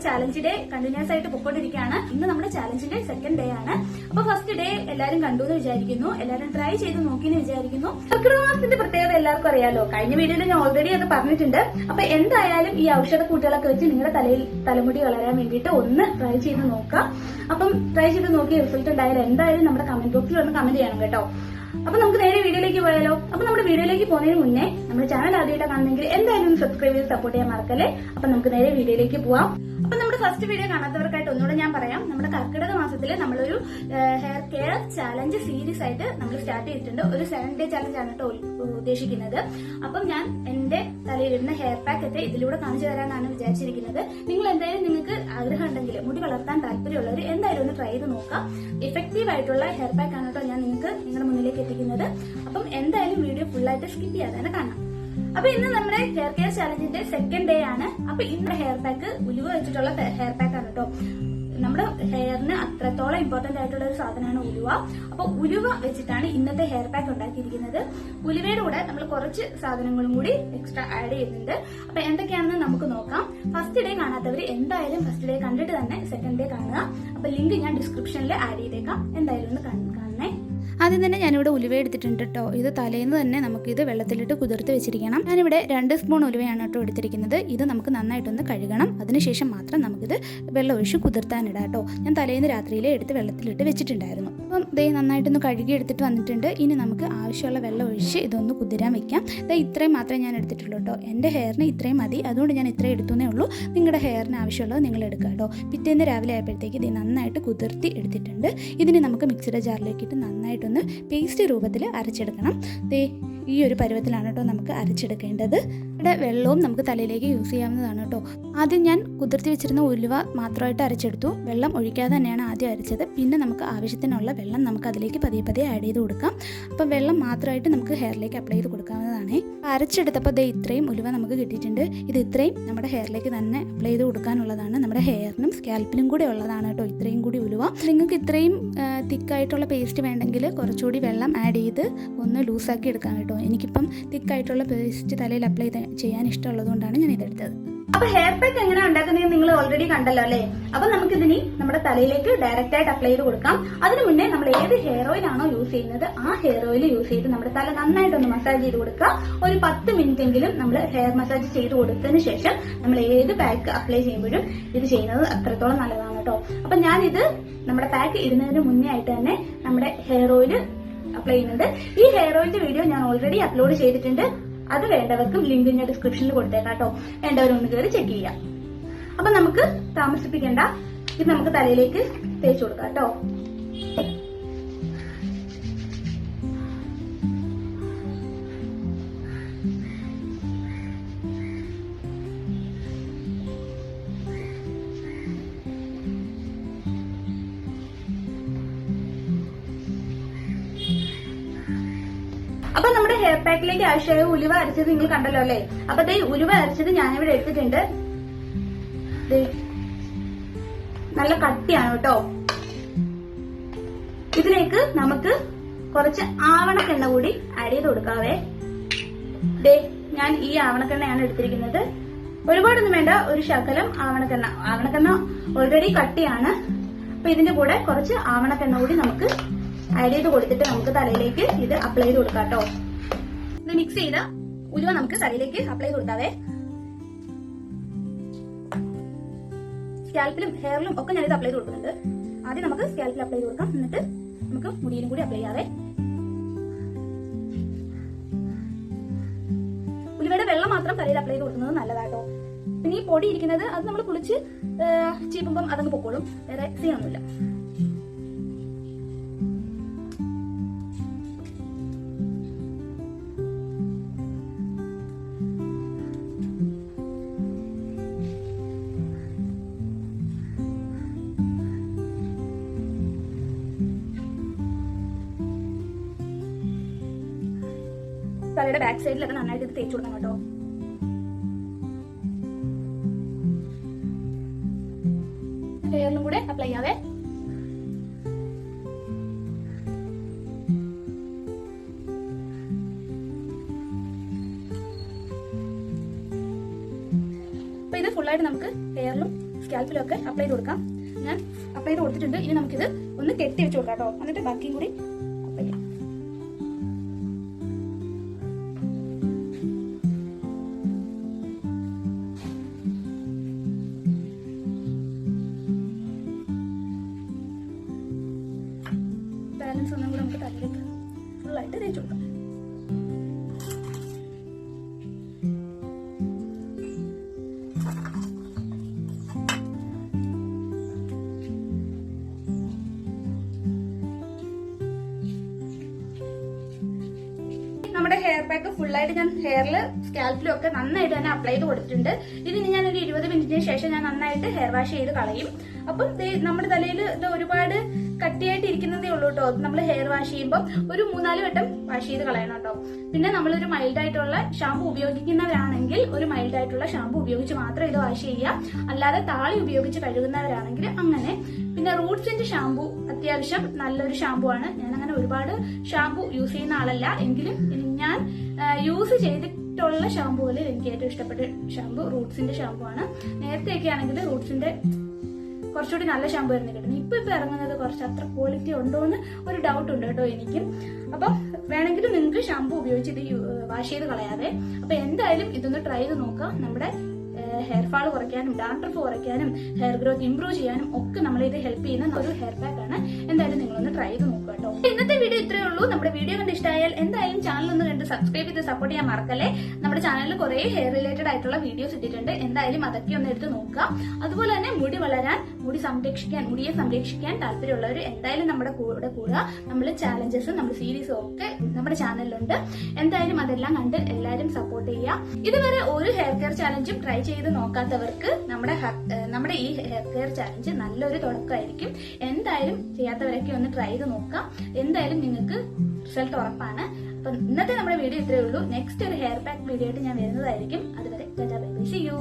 Challenge day continuous ആയിട്ട് പൊക്കോണ്ടിരിക്കുകയാണ്. ഇന്ന് നമ്മുടെ ചാലഞ്ചിന്റെ സെക്കൻഡ് ഡേ ആണ്. അപ്പൊ ഫസ്റ്റ് ഡേ എല്ലാവരും കണ്ടു എന്ന് വിചാരിക്കുന്നു, എല്ലാവരും ട്രൈ ചെയ്ത് നോക്കിയെന്ന് വിചാരിക്കുന്നു. കർക്കിടകമാസത്തിന്റെ പ്രത്യേകത എല്ലാവർക്കും അറിയാലോ. കഴിഞ്ഞ വീഡിയോയിൽ ഞാൻ ഓൾറെഡി അത് പറഞ്ഞിട്ടുണ്ട്. അപ്പൊ എന്തായാലും ഈ ഔഷധ കൂട്ടുകളൊക്കെ വെച്ച് നിങ്ങളുടെ തലമുടി വളരാൻ വേണ്ടിയിട്ട് ഒന്ന് ട്രൈ ചെയ്ത് നോക്കാം. അപ്പം ട്രൈ ചെയ്ത് നോക്കി റിസൾട്ട് ഉണ്ടായാലും എന്തായാലും നമ്മുടെ കമന്റ് ബോക്സിൽ ഒന്ന് കമന്റ് ചെയ്യണം കേട്ടോ. അപ്പൊ നമുക്ക് നേരെ വീഡിയോയിലേക്ക് പോയാലോ. അപ്പൊ നമ്മുടെ വീഡിയോയിലേക്ക് പോകുന്നതിന് മുന്നേ നമ്മുടെ ചാനൽ ആദ്യമായിട്ട് കാണുന്നെങ്കിൽ എന്തായാലും സബ്സ്ക്രൈബ് ചെയ്ത് സപ്പോർട്ട് ചെയ്യാൻ മറക്കല്ലേ. അപ്പൊ നമുക്ക് നേരെ വീഡിയോയിലേക്ക് പോവാം. അപ്പൊ നമ്മുടെ ഫസ്റ്റ് വീഡിയോ കാണാത്തവർക്കായിട്ട് ഒന്നുകൂടെ ഞാൻ പറയാം. നമ്മുടെ കർക്കിടക മാസത്തില് നമ്മളൊരു ഹെയർ കെയർ ചാലഞ്ച് സീരീസ് ആയിട്ട് നമ്മൾ സ്റ്റാർട്ട് ചെയ്തിട്ടുണ്ട്. ഒരു 7 ഡേ ചാലഞ്ച് ആണ് കേട്ടോ ഉദ്ദേശിക്കുന്നത്. അപ്പം ഞാൻ എന്റെ തലയിലിടുന്ന ഹെയർ പാക്ക് ഒക്കെ ഇതിലൂടെ കാണിച്ചു തരാനാണ് വിചാരിച്ചിരിക്കുന്നത്. നിങ്ങൾ എന്തായാലും നിങ്ങൾക്ക് ആഗ്രഹം ഉണ്ടെങ്കിൽ, മുടി വളർത്താൻ താല്പര്യമുള്ളവർ എന്തായാലും ഒന്ന് ട്രൈ ചെയ്ത് നോക്കാം. എഫക്റ്റീവ് ആയിട്ടുള്ള ഹെയർ പാക്ക് ആണ് കേട്ടോ ഞാൻ നിങ്ങൾക്ക് നിങ്ങളുടെ മുന്നിലേക്ക് എത്തിക്കുന്നത്. അപ്പം എന്തായാലും വീഡിയോ ഫുള്ളായിട്ട് സ്കിപ്പ് ചെയ്യാതെ തന്നെ കാണാം. അപ്പൊ ഇന്ന് നമ്മുടെ ഹെയർ കെയർ ചാലഞ്ചിന്റെ സെക്കൻഡ് ഡേ ആണ്. അപ്പൊ ഇന്ന് ഹെയർ പാക്ക് ഉലുവ വെച്ചിട്ടുള്ള ഹെയർ പാക്ക് ആണ് കേട്ടോ. നമ്മുടെ ഹെയറിന് അത്രത്തോളം ഇമ്പോർട്ടന്റ് ആയിട്ടുള്ള ഒരു സാധനമാണ് ഉലുവ. അപ്പൊ ഉലുവ വെച്ചിട്ടാണ് ഇന്നത്തെ ഹെയർ പാക്ക് ഉണ്ടാക്കിയിരിക്കുന്നത്. ഉലുവയുടെ കൂടെ നമ്മൾ കുറച്ച് സാധനങ്ങളും കൂടി എക്സ്ട്രാ ആഡ് ചെയ്യുന്നുണ്ട്. അപ്പൊ എന്തൊക്കെയാണെന്ന് നമുക്ക് നോക്കാം. ഫസ്റ്റ് ഡേ കാണാത്തവർ എന്തായാലും ഫസ്റ്റ് ഡേ കണ്ടിട്ട് തന്നെ സെക്കൻഡ് ഡേ കാണുക. അപ്പൊ ലിങ്ക് ഞാൻ ഡിസ്ക്രിപ്ഷനിൽ ആഡ് ചെയ്തേക്കാം. എന്തായാലും ഒന്ന് കാണണേ. ആദ്യം തന്നെ ഞാനിവിടെ ഉലുവ എടുത്തിട്ടുണ്ട് കേട്ടോ. ഇത് തലേന്ന് തന്നെ നമുക്കിത് വെള്ളത്തിലിട്ട് കുതിർത്ത് വെച്ചിരിക്കണം. ഞാനിവിടെ 2 സ്പൂൺ ഉലുവയാണ് കേട്ടോ എടുത്തിരിക്കുന്നത്. ഇത് നമുക്ക് നന്നായിട്ടൊന്ന് കഴുകണം. അതിനുശേഷം മാത്രം നമുക്കിത് വെള്ളം ഒഴിച്ച് കുതിർത്താനിടാം കേട്ടോ. ഞാൻ തലേന്ന് രാത്രിയിലെ എടുത്ത് വെള്ളത്തിലിട്ട് വെച്ചിട്ടുണ്ടായിരുന്നു. അപ്പം ദേ നന്നായിട്ടൊന്ന് കഴുകി എടുത്തിട്ട് വന്നിട്ടുണ്ട്. ഇനി നമുക്ക് ആവശ്യമുള്ള വെള്ളം ഒഴിച്ച് ഇതൊന്ന് കുതിരാൻ വെക്കാം. ഇത്രയും മാത്രമേ ഞാൻ എടുത്തിട്ടുള്ളൂ കേട്ടോ. എൻ്റെ ഹെയറിന് ഇത്രയും മതി, അതുകൊണ്ട് ഞാൻ ഇത്രയും എടുത്തുന്നേ ഉള്ളൂ. നിങ്ങളുടെ ഹെയറിന് ആവശ്യമുള്ളത് നിങ്ങൾ എടുക്കുക കേട്ടോ. പിറ്റേന്ന് രാവിലെ ആയപ്പോഴത്തേക്ക് ഇത് നന്നായിട്ട് കുതിർത്തി എടുത്തിട്ടുണ്ട്. ഇതിന് നമുക്ക് മിക്സിയുടെ ജാറിലേക്ക് ഇട്ട് നന്നായിട്ടൊന്ന് പേസ്റ്റ് രൂപത്തിൽ അരച്ചെടുക്കണം. ഈ ഒരു പരുവത്തിലാണ് കേട്ടോ നമുക്ക് അരച്ചെടുക്കേണ്ടത്. ഇവിടെ വെള്ളവും നമുക്ക് തലയിലേക്ക് യൂസ് ചെയ്യാവുന്നതാണ് കേട്ടോ. ആദ്യം ഞാൻ കുതിർത്തി വെച്ചിരുന്ന ഉലുവ മാത്രമായിട്ട് അരച്ചെടുത്തു. വെള്ളം ഒഴിക്കാതെ തന്നെയാണ് ആദ്യം അരച്ചത്. പിന്നെ നമുക്ക് ആവശ്യത്തിനുള്ള വെള്ളം നമുക്ക് അതിലേക്ക് പതിയെ ആഡ് ചെയ്ത് കൊടുക്കാം. അപ്പം വെള്ളം മാത്രമായിട്ട് നമുക്ക് ഹെയറിലേക്ക് അപ്ലൈ ചെയ്ത് കൊടുക്കാവുന്നതാണ്. അരച്ചെടുത്തപ്പോൾ ഇത്രയും ഉലുവ നമുക്ക് കിട്ടിയിട്ടുണ്ട്. ഇത് ഇത്രയും നമ്മുടെ ഹെയറിലേക്ക് തന്നെ അപ്ലൈ ചെയ്ത് കൊടുക്കാനുള്ളതാണ്. നമ്മുടെ ഹെയറിനും സ്കാൽപ്പിനും കൂടെ ഉള്ളതാണ് കേട്ടോ ഇത്രയും കൂടി ഉലുവ. നിങ്ങൾക്ക് ഇത്രയും തിക്കായിട്ടുള്ള പേസ്റ്റ് വേണ്ടെങ്കിൽ കുറച്ചുകൂടി വെള്ളം ആഡ് ചെയ്ത് ഒന്ന് ലൂസാക്കി എടുക്കാം കേട്ടോ. എനിക്കിപ്പം തിക്കായിട്ടുള്ള പേസ്റ്റ് തലയിൽ അപ്ലൈ ചെയ്യാൻ ഇഷ്ടമുള്ളതുകൊണ്ടാണ് ഞാൻ ഇതെടുത്തത്. അപ്പൊ ഹെയർ പാക്ക് എങ്ങനെ ഉണ്ടാക്കുന്നത് നിങ്ങൾ ഓൾറെഡി കണ്ടല്ലോ അല്ലേ. അപ്പൊ നമുക്കിതിനി നമ്മുടെ തലയിലേക്ക് ഡയറക്റ്റ് ആയിട്ട് അപ്ലൈ ചെയ്ത് കൊടുക്കാം. അതിനു മുന്നേ നമ്മൾ ഏത് ഹെയർ ഓയിൽ ആണോ യൂസ് ചെയ്യുന്നത് ആ ഹെയർ ഓയിൽ യൂസ് ചെയ്ത് നമ്മുടെ തല നന്നായിട്ടൊന്ന് മസാജ് ചെയ്ത് കൊടുക്കുക. ഒരു 10 മിനിറ്റ് എങ്കിലും നമ്മൾ ഹെയർ മസാജ് ചെയ്ത് കൊടുത്തതിന് ശേഷം നമ്മൾ ഏത് പാക്ക് അപ്ലൈ ചെയ്യുമ്പോഴും ഇത് ചെയ്യുന്നത് അത്രത്തോളം നല്ലതാണ് കേട്ടോ. അപ്പൊ ഞാനിത് നമ്മുടെ പാക്ക് ഇടുന്നതിന് മുന്നേ ആയിട്ട് തന്നെ നമ്മുടെ ഹെയർ ഓയിൽ അപ്ലൈ ചെയ്യുന്നുണ്ട്. ഈ ഹെയർ ഓയിലിന്റെ വീഡിയോ ഞാൻ ഓൾറെഡി അപ്ലോഡ് ചെയ്തിട്ടുണ്ട്. അത് വേണ്ടവർക്കും ലിങ്ക് ഞാൻ ഡിസ്ക്രിപ്ഷനിൽ കൊടുത്തേക്കാം കേട്ടോ. വേണ്ടവരൊന്ന് കയറി ചെക്ക് ചെയ്യാം. അപ്പൊ നമുക്ക് താമസിപ്പിക്കേണ്ട, ഇത് നമുക്ക് തലയിലേക്ക് തേച്ച് കൊടുക്കാം കേട്ടോ. അപ്പൊ നമ്മുടെ ഹെയർ പാക്കിലേക്ക് ആവശ്യമായ ഉലുവ അരച്ചത് നിങ്ങൾ കണ്ടല്ലോ അല്ലേ. അപ്പൊ ഉലുവ അരച്ചത് ഞാനിവിടെ എടുത്തിട്ടുണ്ട്. നല്ല കട്ടിയാണ് കേട്ടോ. ഇതിലേക്ക് നമുക്ക് കുറച്ച് ആവണക്കെണ്ണ കൂടി ആഡ് ചെയ്ത് കൊടുക്കാവേ. ഞാൻ ഈ ആവണക്കെണ്ണയാണ് എടുത്തിരിക്കുന്നത്. ഒരുപാടൊന്നും വേണ്ട, ഒരു ശകലം ആവണക്കെണ്ണ ഓൾറെഡി കട്ടിയാണ്. അപ്പൊ ഇതിന്റെ കൂടെ കുറച്ച് ആവണക്കെണ്ണ കൂടി നമുക്ക് ആഡ് ചെയ്ത് കൊടുത്തിട്ട് നമുക്ക് തലയിലേക്ക് ഇത് അപ്ലൈ ചെയ്ത് കൊടുക്കാം കേട്ടോ. ഇത് മിക്സ് ചെയ്ത ഉലുവ നമുക്ക് തലയിലേക്ക് അപ്ലൈ ചെയ്ത് കൊടുക്കാവേ. സ്കാൽപ്പിലും ഹെയറിലും ഒക്കെ ഞാനിത് അപ്ലൈ ചെയ്ത് കൊടുക്കുന്നുണ്ട്. ആദ്യം നമുക്ക് സ്കാൽപ്പിൽ അപ്ലൈ ചെയ്ത് കൊടുക്കാം, എന്നിട്ട് നമുക്ക് മുടിയിലും കൂടി അപ്ലൈ ചെയ്യാവേ. ഉലുവയുടെ വെള്ളം മാത്രം തലയിൽ അപ്ലൈ ചെയ്ത് കൊടുക്കുന്നത് നല്ലതാട്ടോ. പിന്നെ ഈ പൊടി ഇരിക്കുന്നത് അത് നമ്മൾ കുളിച്ച് ചീപ്പുമ്പം അതങ്ങ് പൊക്കോളും, വേറെ സീനൊന്നുമില്ല. തലയുടെ ബാക്ക് സൈഡിലൊക്കെ നന്നായിട്ട് ഇത് തേച്ച് കൊടുക്കണം കേട്ടോ. ഹെയറിലും കൂടെ അപ്ലൈ ചെയ്യാവേ. അപ്പൊ ഇത് ഫുള്ളായിട്ട് നമുക്ക് ഹെയറിലും നെക്കിലും സ്കാൽപ്പിലും ഒക്കെ അപ്ലൈ ചെയ്ത് കൊടുക്കാം. ഞാൻ അപ്ലൈ ചെയ്ത് കൊടുത്തിട്ടുണ്ട്. ഇനി നമുക്കിത് ഒന്ന് കെട്ടി വെച്ച് കൊടുക്കാം കേട്ടോ. എന്നിട്ട് ബാക്കിയും കൂടി അപ്ലൈ ചെയ്യാം. ബാലൻസ് ഒന്നും കൂടെ നമുക്ക് തലയിലേക്ക് ഫുള്ളായിട്ട് തേച്ച് കൊടുക്കാം. നമ്മുടെ ഹെയർ പാക്ക് ഫുള്ളായിട്ട് ഞാൻ ഹെയറിൽ സ്കാൽപ്പിലും ഒക്കെ നന്നായിട്ട് തന്നെ അപ്ലൈ ചെയ്ത് കൊടുത്തിട്ടുണ്ട്. ഇതിന് ഞാൻ ഒരു 20 മിനിറ്റിന് ശേഷം ഞാൻ നന്നായിട്ട് ഹെയർ വാഷ് ചെയ്ത് കളയും. അപ്പം നമ്മുടെ തലയിൽ ഇത് ഒരുപാട് കട്ടിയായിട്ട് ഇരിക്കുന്നതേ ഉള്ളൂ കേട്ടോ. നമ്മൾ ഹെയർ വാഷ് ചെയ്യുമ്പോൾ ഒരു 3-4 വട്ടം വാഷ് ചെയ്ത് കളയണം കേട്ടോ. പിന്നെ നമ്മളൊരു മൈൽഡ് ആയിട്ടുള്ള ഷാമ്പു ഉപയോഗിക്കുന്നവരാണെങ്കിൽ ഒരു മൈൽഡ് ആയിട്ടുള്ള ഷാമ്പു ഉപയോഗിച്ച് മാത്രം ഇത് വാഷ് ചെയ്യുക. അല്ലാതെ താളി ഉപയോഗിച്ച് കഴുകുന്നവരാണെങ്കിൽ അങ്ങനെ. പിന്നെ റൂട്ട്സിന്റെ ഷാമ്പു അത്യാവശ്യം നല്ലൊരു ഷാമ്പു ആണ്. ഞാൻ അങ്ങനെ ഒരുപാട് ഷാമ്പു യൂസ് ചെയ്യുന്ന ആളല്ല, എങ്കിലും ഞാൻ യൂസ് ചെയ്തിട്ടുള്ള ഷാമ്പുകളിൽ എനിക്ക് ഏറ്റവും ഇഷ്ടപ്പെട്ട ഷാമ്പു റൂട്ട്സിന്റെ ഷാമ്പു ആണ്. നേരത്തെയൊക്കെ ആണെങ്കിൽ റൂട്ട്സിന്റെ കുറച്ചുകൂടി നല്ല ഷാമ്പു ആയിരുന്നു കിട്ടുന്നത്. ഇപ്പൊ ഇറങ്ങുന്നത് കുറച്ച് അത്ര ക്വാളിറ്റി ഉണ്ടോ എന്ന് ഒരു ഡൗട്ട് ഉണ്ട് കേട്ടോ എനിക്കും. അപ്പം വേണമെങ്കിൽ നിങ്ങൾക്ക് ഷാമ്പു ഉപയോഗിച്ചിട്ട് വാഷ് ചെയ്ത് കളയാതെ. അപ്പൊ എന്തായാലും ഇതൊന്ന് ട്രൈ ചെയ്ത് നോക്കാം. നമ്മുടെ ഹെയർ ഫാൾ കുറയ്ക്കാനും ഡാൻഡ്രഫ് കുറയ്ക്കാനും ഹെയർ ഗ്രോത്ത് ഇംപ്രൂവ് ചെയ്യാനും ഒക്കെ നമ്മളെ ഇത് ഹെൽപ്പ് ചെയ്യുന്ന ഒരു ഹെയർ പാക്ക് ആണ്. എന്തായാലും നിങ്ങളൊന്ന് ട്രൈ ചെയ്ത് നോക്കുക കേട്ടോ. ഇന്നത്തെ വീഡിയോ ഇത്രയേ ഉള്ളൂ. നമ്മുടെ വീഡിയോ കണ്ട് ഇഷ്ടമായാൽ എന്തായാലും ചാനൽ ഒന്ന് കണ്ട് സബ്സ്ക്രൈബ് ചെയ്ത് സപ്പോർട്ട് ചെയ്യാൻ മറക്കല്ലേ. നമ്മുടെ ചാനലിൽ കുറെ ഹെയർ റിലേറ്റഡ് ആയിട്ടുള്ള വീഡിയോസ് ഇട്ടിട്ടുണ്ട്. എന്തായാലും അതൊക്കെ ഒന്ന് എടുത്ത് നോക്കുക. അതുപോലെ തന്നെ മുടി വളരാൻ മുടിയെ സംരക്ഷിക്കാൻ താല്പര്യമുള്ളവർ എന്തായാലും നമ്മുടെ കൂടെ കൂടുക. നമ്മൾ ചാലഞ്ചസും നമ്മുടെ സീരീസും ഒക്കെ നമ്മുടെ ചാനലിലുണ്ട്. എന്തായാലും അതെല്ലാം കണ്ട് എല്ലാവരും സപ്പോർട്ട് ചെയ്യുക. ഇതുവരെ ഒരു ഹെയർ കെയർ ചാലഞ്ചും ട്രൈ ചെയ്ത് നോക്കാത്തവർക്ക് നമ്മുടെ ഈ ഹെയർ കെയർ ചാലഞ്ച് നല്ലൊരു തുടക്കമായിരിക്കും. എന്തായാലും ചെയ്യാത്തവരൊക്കെ ഒന്ന് ട്രൈ ചെയ്ത് നോക്കാം. എന്തായാലും നിങ്ങൾക്ക് റിസൾട്ട് ഉറപ്പാണ്. അപ്പൊ ഇന്നത്തെ നമ്മുടെ വീഡിയോ ഇത്രയേ ഉള്ളൂ. നെക്സ്റ്റ് ഒരു ഹെയർ പാക്ക് വീഡിയോ ആയിട്ട് ഞാൻ വരുന്നതായിരിക്കും. അതുവരെ ബൈ ബൈ, സീ യു.